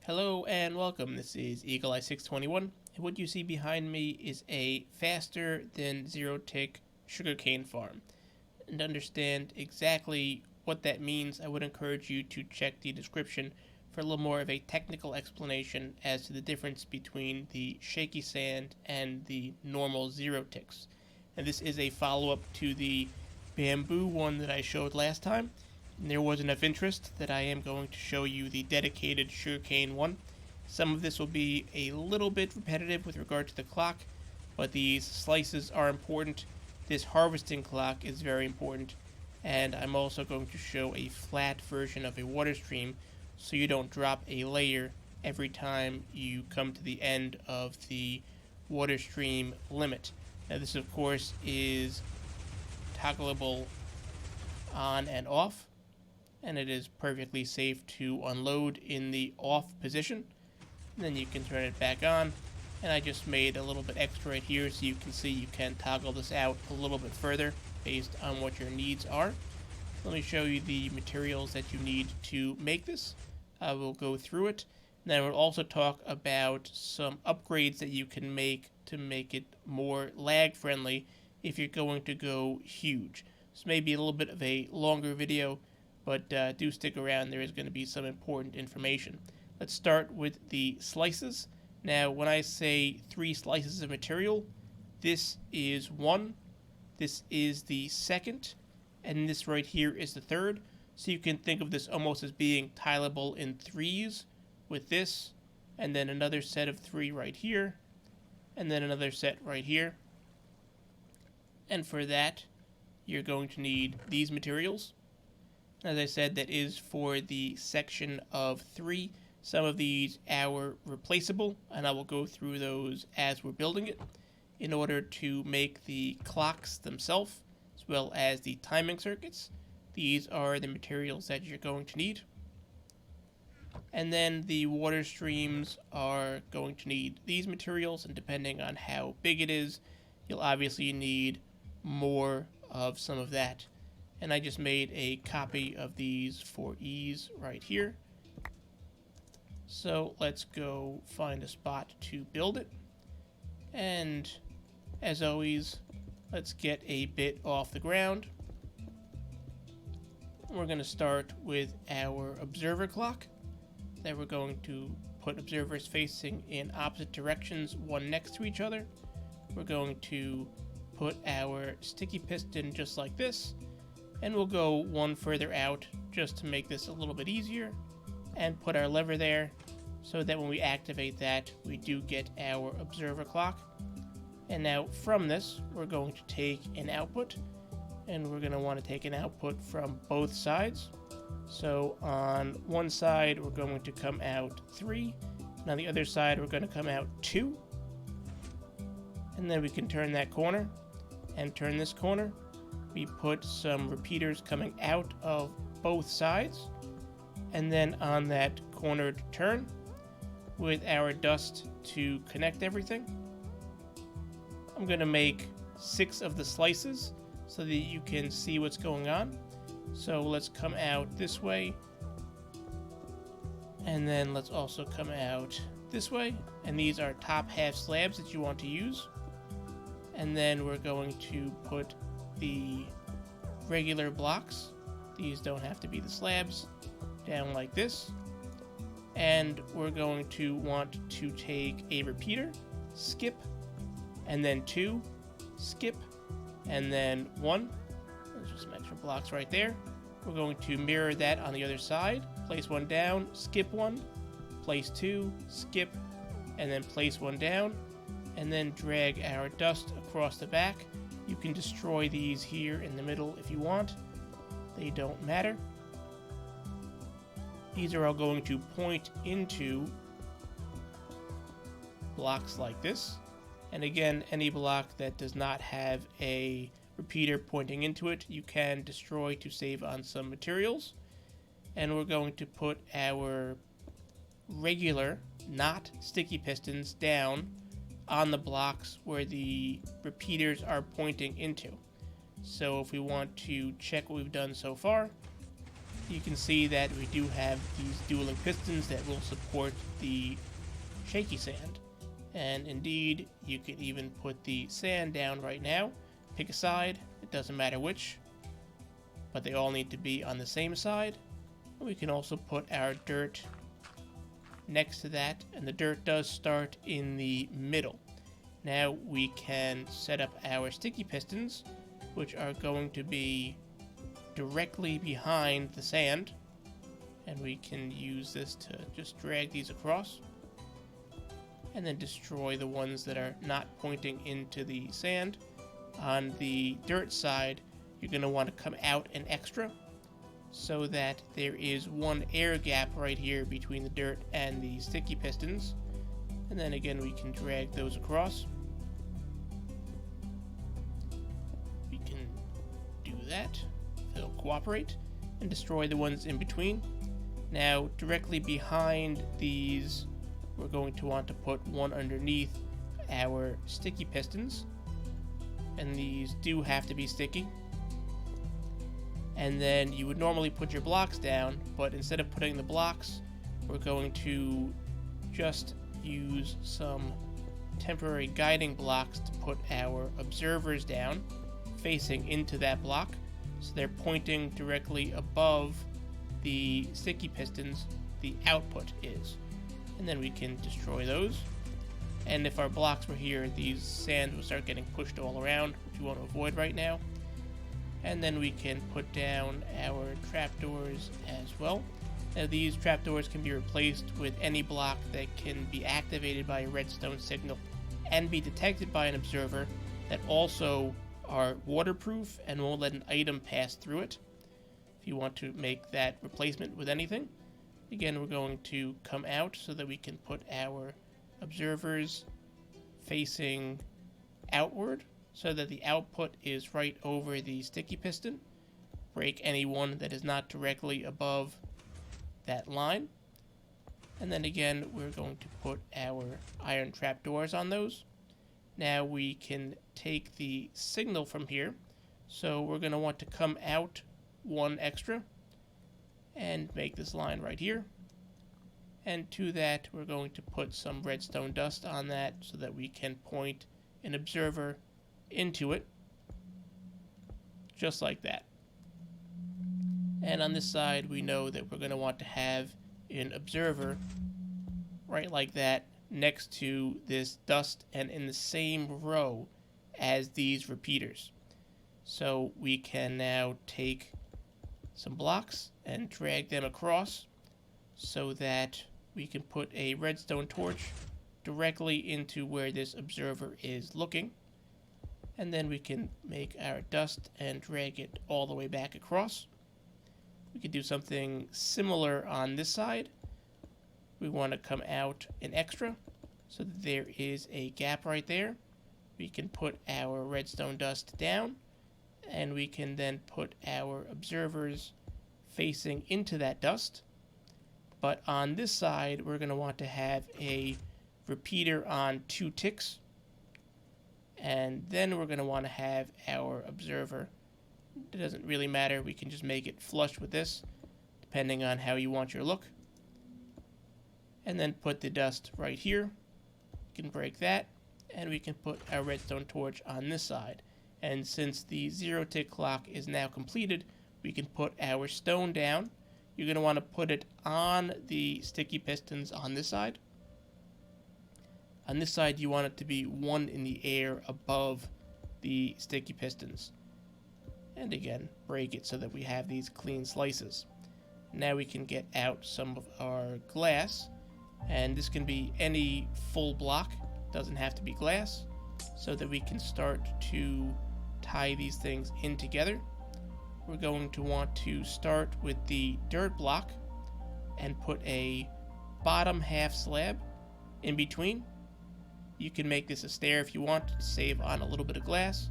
Hello and welcome. This is Eagle Eye 621, and what you see behind me is a faster than zero tick sugarcane farm. And to understand exactly what that means, I would encourage you to check the description for a little more of a technical explanation as to the difference between the shaky sand and the normal zero ticks. And this is a follow up to the bamboo one that I showed last time. And there was enough interest that I am going to show you the dedicated sugarcane one. Some of this will be a little bit repetitive with regard to the clock, but these slices are important. This harvesting clock is very important, and I'm also going to show a flat version of a water stream so you don't drop a layer every time you come to the end of the water stream limit. Now this of course is toggleable on and off, and it is perfectly safe to unload in the off position. And then you can turn it back on, and I just made a little bit extra right here so you can see you can toggle this out a little bit further based on what your needs are. Let me show you the materials that you need to make this. I will go through it, and then I will also talk about some upgrades that you can make to make it more lag friendly if you're going to go huge. This may be a little bit of a longer video, but do stick around. There is going to be some important information. Let's start with the slices. Now, when I say 3 slices of material, this is one, this is the second, and this right here is the third. So you can think of this almost as being tileable in 3s with this, and then another set of 3 right here, and then another set right here. And for that, you're going to need these materials. As I said, that is for the section of 3. Some of these are replaceable, and I will go through those as we're building it. In order to make the clocks themselves, as well as the timing circuits, these are the materials that you're going to need. And then the water streams are going to need these materials, and depending on how big it is, you'll obviously need more of some of that. And I just made a copy of these for ease right here. So let's go find a spot to build it. And as always, let's get a bit off the ground. We're going to start with our observer clock that we're going to put observers facing in opposite directions, one next to each other. We're going to put our sticky piston just like this, and we'll go one further out just to make this a little bit easier, and put our lever there so that when we activate that, we do get our observer clock. And now from this, we're going to take an output, and we're going to want to take an output from both sides. So on one side, we're going to come out 3, and on the other side, we're going to come out 2. And then we can turn that corner and turn this corner. We put some repeaters coming out of both sides, and then on that cornered turn with our dust to connect everything. I'm going to make 6 of the slices so that you can see what's going on. So let's come out this way, and then let's also come out this way, and these are top half slabs that you want to use. And then we're going to put the regular blocks, these don't have to be the slabs, down like this. And we're going to want to take a repeater, skip, and then 2, skip, and then 1. There's just some extra blocks right there. We're going to mirror that on the other side. Place 1 down, skip 1, place 2, skip, and then place 1 down, and then drag our dust across the back. You can destroy these here in the middle if you want. They don't matter. These are all going to point into blocks like this. And again, any block that does not have a repeater pointing into it, you can destroy to save on some materials. And we're going to put our regular, not sticky pistons, down on the blocks where the repeaters are pointing into. So if we want to check what we've done so far, You can see that we do have these dueling pistons that will support the shaky sand. And indeed, you can even put the sand down right now. Pick a side, it doesn't matter which, but they all need to be on the same side. We can also put our dirt next to that, and the dirt does start in the middle. Now we can set up our sticky pistons, which are going to be directly behind the sand, and we can use this to just drag these across and then destroy the ones that are not pointing into the sand. On the dirt side, you're going to want to come out an extra so that there is one air gap right here between the dirt and the sticky pistons. And then again, we can drag those across. We can do that. They'll cooperate and destroy the ones in between. Now, directly behind these, we're going to want to put one underneath our sticky pistons. And these do have to be sticky. And then you would normally put your blocks down, but instead of putting the blocks, we're going to just use some temporary guiding blocks to put our observers down, facing into that block, so they're pointing directly above the sticky pistons, the output is. And then we can destroy those. And if our blocks were here, these sand will start getting pushed all around, which we want to avoid right now. And then we can put down our trapdoors as well. Now these trapdoors can be replaced with any block that can be activated by a redstone signal and be detected by an observer that also are waterproof and won't let an item pass through it. If you want to make that replacement with anything, again, we're going to come out so that we can put our observers facing outward so that the output is right over the sticky piston. Break any one that is not directly above that line. And then again, we're going to put our iron trapdoors on those. Now we can take the signal from here. So we're going to want to come out one extra and make this line right here. And to that, we're going to put some redstone dust on that so that we can point an observer into it, just like that. And on this side, we know that we're going to want to have an observer right like that next to this dust and in the same row as these repeaters. So we can now take some blocks and drag them across so that we can put a redstone torch directly into where this observer is looking. And then we can make our dust and drag it all the way back across. We could do something similar on this side. We want to come out an extra so that there is a gap right there. We can put our redstone dust down, and we can then put our observers facing into that dust. But on this side, we're going to want to have a repeater on 2 ticks. And then we're going to want to have our observer. It doesn't really matter. We can just make it flush with this, depending on how you want your look. And then put the dust right here. We can break that. And we can put our redstone torch on this side. And since the 0-tick clock is now completed, we can put our stone down. You're going to want to put it on the sticky pistons on this side. On this side, you want it to be one in the air above the sticky pistons. And again, break it so that we have these clean slices. Now we can get out some of our glass. And this can be any full block. It doesn't have to be glass. So that we can start to tie these things in together. We're going to want to start with the dirt block and put a bottom half slab in between. You can make this a stair if you want to save on a little bit of glass.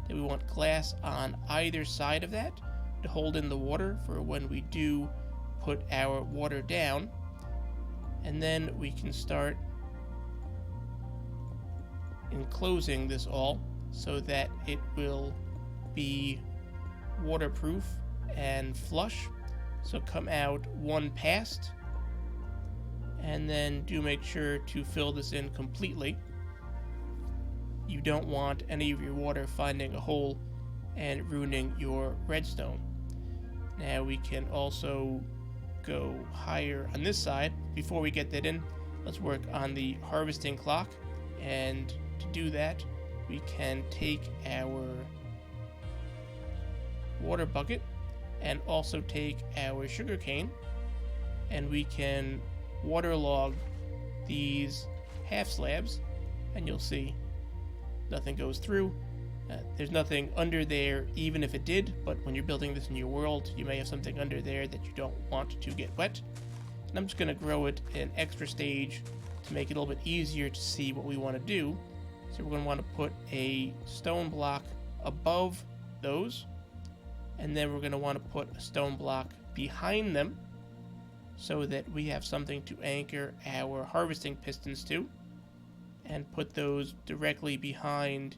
Then we want glass on either side of that to hold in the water for when we do put our water down. And then we can start enclosing this all so that it will be waterproof and flush. So come out one past, and then do make sure to fill this in completely. You don't want any of your water finding a hole and ruining your redstone. Now we can also go higher on this side. Before we get that in, let's work on the harvesting clock. And to do that, we can take our water bucket and also take our sugarcane, and we can waterlog these half slabs, and you'll see nothing goes through. There's nothing under there, even if it did, but when you're building this in your world, you may have something under there that you don't want to get wet. And I'm just going to grow it an extra stage to make it a little bit easier to see what we want to do. So we're going to want to put a stone block above those, and then we're going to want to put a stone block behind them so that we have something to anchor our harvesting pistons to, and put those directly behind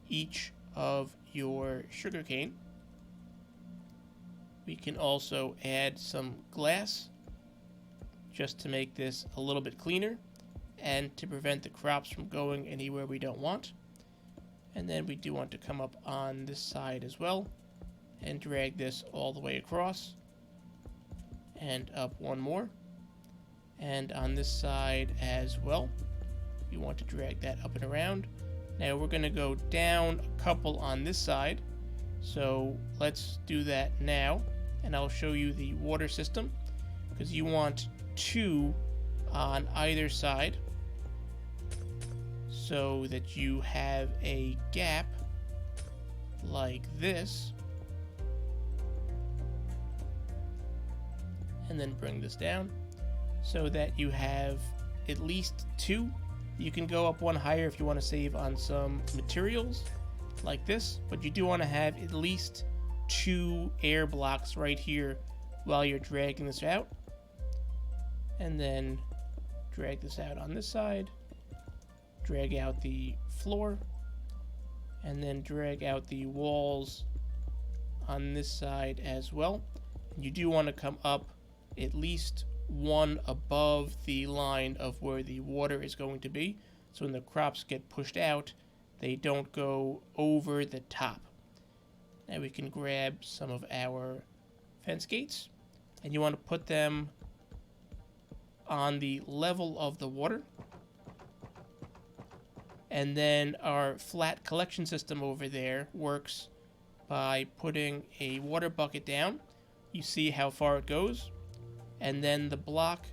each of your sugarcane. We can also add some glass just to make this a little bit cleaner and to prevent the crops from going anywhere we don't want. And then we do want to come up on this side as well and drag this all the way across and up one more, and on this side as well you want to drag that up and around. Now we're going to go down a couple on this side, so let's do that now, and I'll show you the water system, because you want 2 on either side so that you have a gap like this, and then bring this down so that you have at least 2. You can go up one higher if you want to save on some materials like this, but you do want to have at least 2 air blocks right here while you're dragging this out. And then drag this out on this side, drag out the floor, and then drag out the walls on this side as well. You do want to come up at least 1 above the line of where the water is going to be, so when the crops get pushed out, they don't go over the top. Now we can grab some of our fence gates, and you want to put them on the level of the water. And then our flat collection system over there works by putting a water bucket down. You see how far it goes, and then the block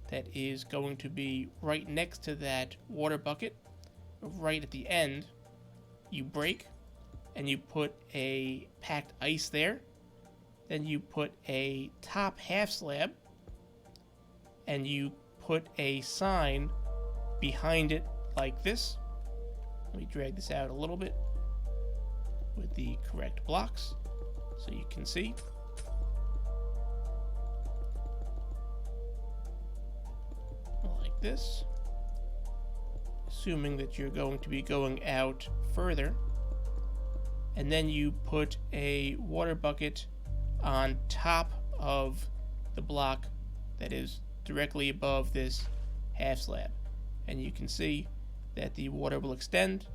that is going to be right next to that water bucket, right at the end, you break and you put a packed ice there. Then you put a top half slab and you put a sign behind it like this. Let me drag this out a little bit with the correct blocks so you can see. Like this. Assuming that you're going to be going out further. And then you put a water bucket on top of the block that is directly above this half slab. And you can see that the water will extend.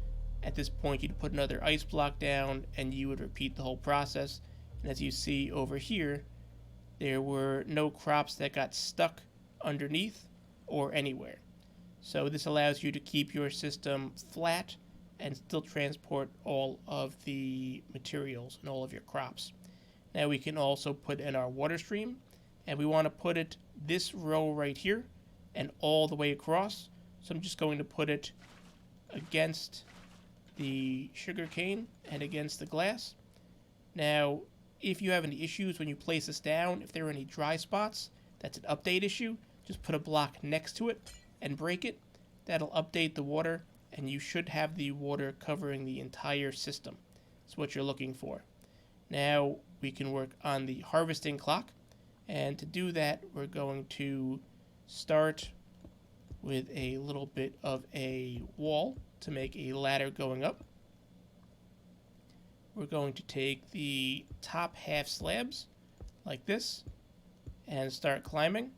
At this point, you'd put another ice block down and you would repeat the whole process. And as you see over here, there were no crops that got stuck underneath or anywhere. So this allows you to keep your system flat and still transport all of the materials and all of your crops. Now we can also put in our water stream, and we want to put it this row right here and all the way across. So I'm just going to put it against the sugar cane and against the glass. Now, if you have any issues when you place this down, if there are any dry spots, that's an update issue. Just put a block next to it and break it. That'll update the water, and you should have the water covering the entire system. That's what you're looking for. Now we can work on the harvesting clock, and to do that we're going to start with a little bit of a wall to make a ladder going up. We're going to take the top half slabs like this, and start climbing.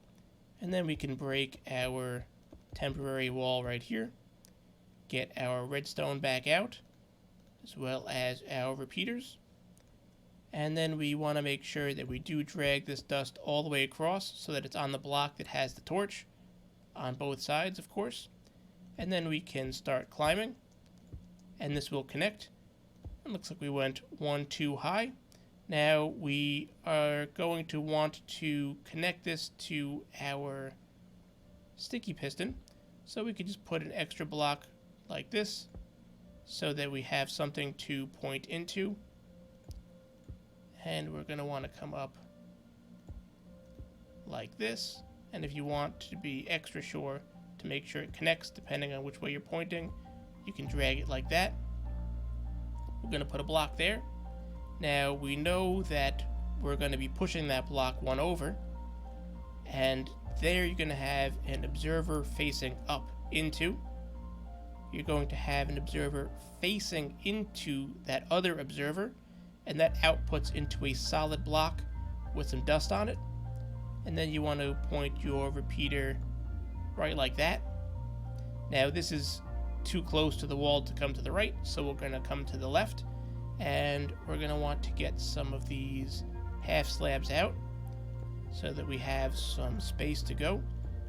And then we can break our temporary wall right here, get our redstone back out, as well as our repeaters. And then we want to make sure that we do drag this dust all the way across so that it's on the block that has the torch, on both sides, of course. And then we can start climbing, and this will connect. It looks like we went one too high. Now we are going to want to connect this to our sticky piston, so we could just put an extra block like this so that we have something to point into. And we're going to want to come up like this, and if you want to be extra sure to make sure it connects depending on which way you're pointing, you can drag it like that. We're going to put a block there. Now we know that we're going to be pushing that block one over, and there you're going to have an observer facing up into. You're going to have an observer facing into that other observer, and that outputs into a solid block with some dust on it. And then you want to point your repeater right like that. Now this is too close to the wall to come to the right, so we're going to come to the left, and we're going to want to get some of these half slabs out so that we have some space to go,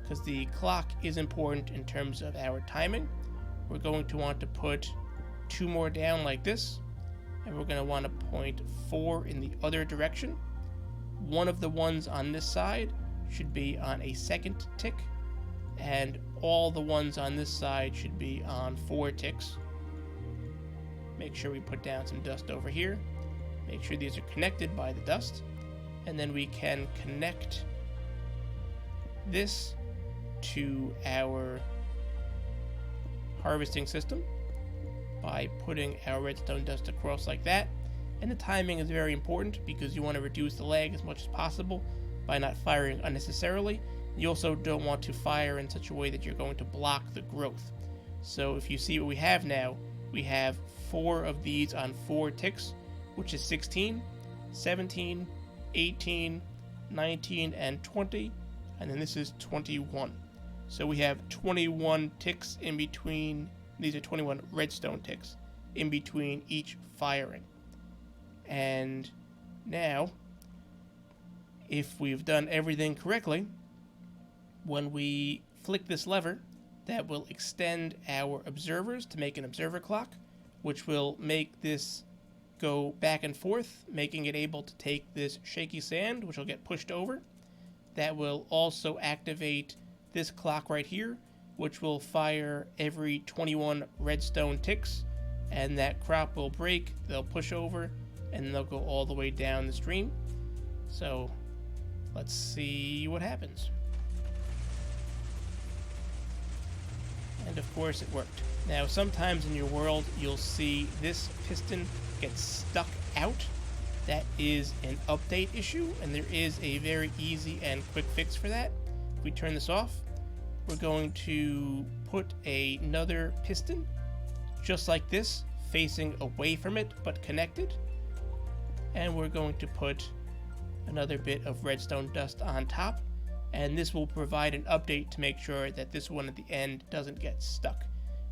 because the clock is important in terms of our timing. We're going to want to put 2 more down like this, and we're going to want to point 4 in the other direction. One of the ones on this side should be on a second tick, and all the ones on this side should be on 4 ticks. Make sure we put down some dust over here. Make sure these are connected by the dust, and then we can connect this to our harvesting system by putting our redstone dust across like that. And the timing is very important because you want to reduce the lag as much as possible by not firing unnecessarily. You also don't want to fire in such a way that you're going to block the growth. So if you see what we have now, we have 4 of these on 4 ticks, which is 16, 17, 18, 19, and 20, and then this is 21. So we have 21 ticks in between. These are 21 redstone ticks in between each firing. And now, if we've done everything correctly, when we flick this lever, that will extend our observers to make an observer clock, which will make this go back and forth, making it able to take this shaky sand, which will get pushed over. That will also activate this clock right here, which will fire every 21 redstone ticks, and that crop will break, they'll push over, and they'll go all the way down the stream. So let's see what happens. And of course it worked. Now sometimes in your world you'll see this piston get stuck out. That is an update issue, and there is a very easy and quick fix for that. If we turn this off, we're going to put another piston just like this, facing away from it but connected, and we're going to put another bit of redstone dust on top, and this will provide an update to make sure that this one at the end doesn't get stuck.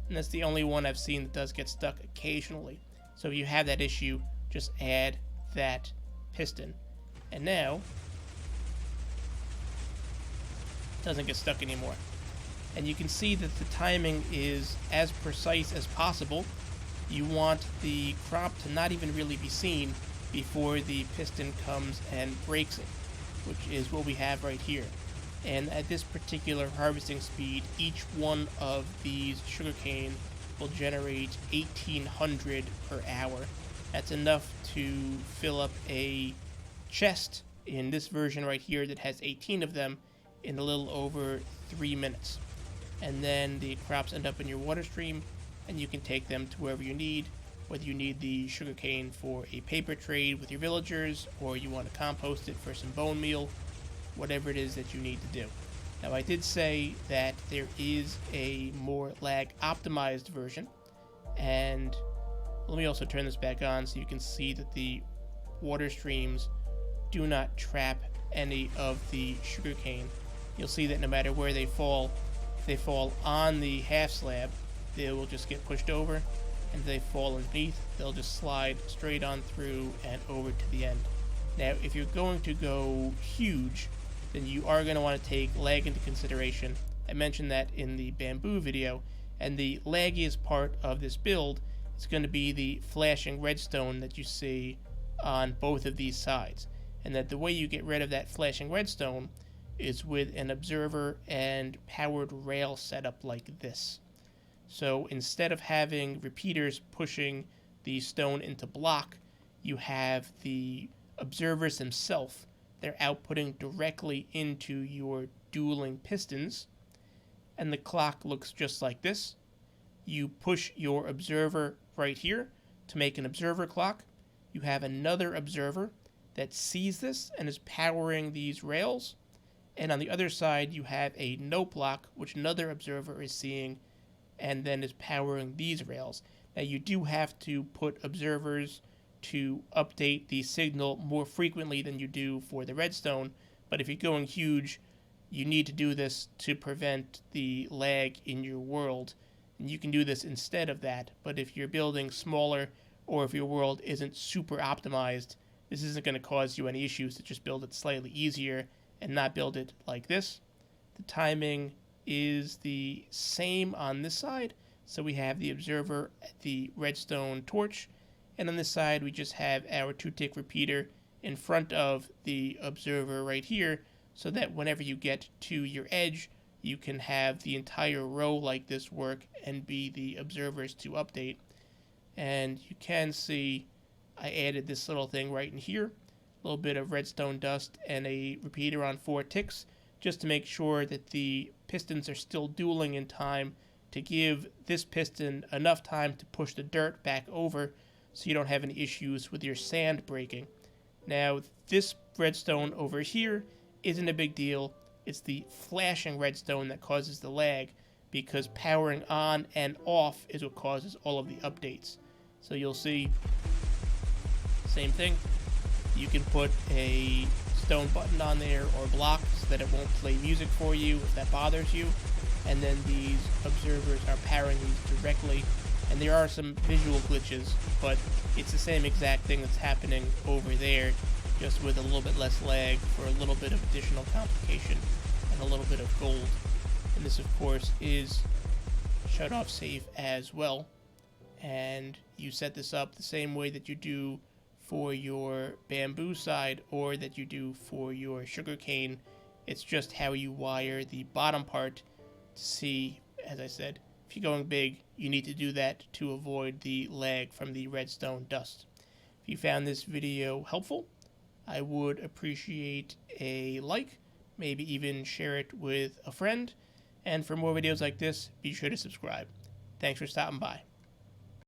And that's the only one I've seen that does get stuck occasionally. So if you have that issue, just add that piston, and now it doesn't get stuck anymore. And you can see that the timing is as precise as possible. You want the crop to not even really be seen before the piston comes and breaks it, which is what we have right here. And at this particular harvesting speed, each one of these sugarcane will generate 1800 per hour. That's enough to fill up a chest in this version right here that has 18 of them in a little over 3 minutes. And then the crops end up in your water stream, and you can take them to wherever you need, whether you need the sugarcane for a paper trade with your villagers, or you want to compost it for some bone meal, whatever it is that you need to do. Now I did say that there is a more lag optimized version, and let me also turn this back on so you can see that the water streams do not trap any of the sugarcane, you'll see that no matter where they fall, if they fall on the half slab, they will just get pushed over, and if they fall underneath, they'll just slide straight on through and over to the end. Now, if you're going to go huge, then you are going to want to take lag into consideration. I mentioned that in the bamboo video, and the laggiest part of this build is going to be the flashing redstone that you see on both of these sides. And that the way you get rid of that flashing redstone is with an observer and powered rail setup like this. So instead of having repeaters pushing the stone into block, you have the observers themselves. They're outputting directly into your dueling pistons, and the clock looks just like this. You push your observer right here to make an observer clock. You have another observer that sees this and is powering these rails, and on the other side you have a note block which another observer is seeing and then is powering these rails. Now you do have to put observers to update the signal more frequently than you do for the redstone, but if you're going huge, you need to do this to prevent the lag in your world, and you can do this instead of that. But if you're building smaller, or if your world isn't super optimized, this isn't going to cause you any issues. To just build it slightly easier and not build it like this. The timing is the same on this side, so we have the observer at the redstone torch, and on this side we just have our 2-tick repeater in front of the observer right here, so that whenever you get to your edge, you can have the entire row like this work and be the observers to update. And you can see I added this little thing right in here, a little bit of redstone dust and a repeater on 4 ticks, just to make sure that the pistons are still dueling in time to give this piston enough time to push the dirt back over so you don't have any issues with your sand breaking. Now, this redstone over here isn't a big deal. It's the flashing redstone that causes the lag, because powering on and off is what causes all of the updates. So you'll see, same thing. You can put a stone button on there or block so that it won't play music for you if that bothers you. And then these observers are powering these directly. And there are some visual glitches, but it's the same exact thing that's happening over there, just with a little bit less lag for a little bit of additional complication and a little bit of gold. And this, of course, is shut off safe as well. And you set this up the same way that you do for your bamboo side or that you do for your sugarcane. It's just how you wire the bottom part to see, as I said, if you're going big, you need to do that to avoid the lag from the redstone dust. If you found this video helpful, I would appreciate a like, maybe even share it with a friend. And for more videos like this, be sure to subscribe. Thanks for stopping by.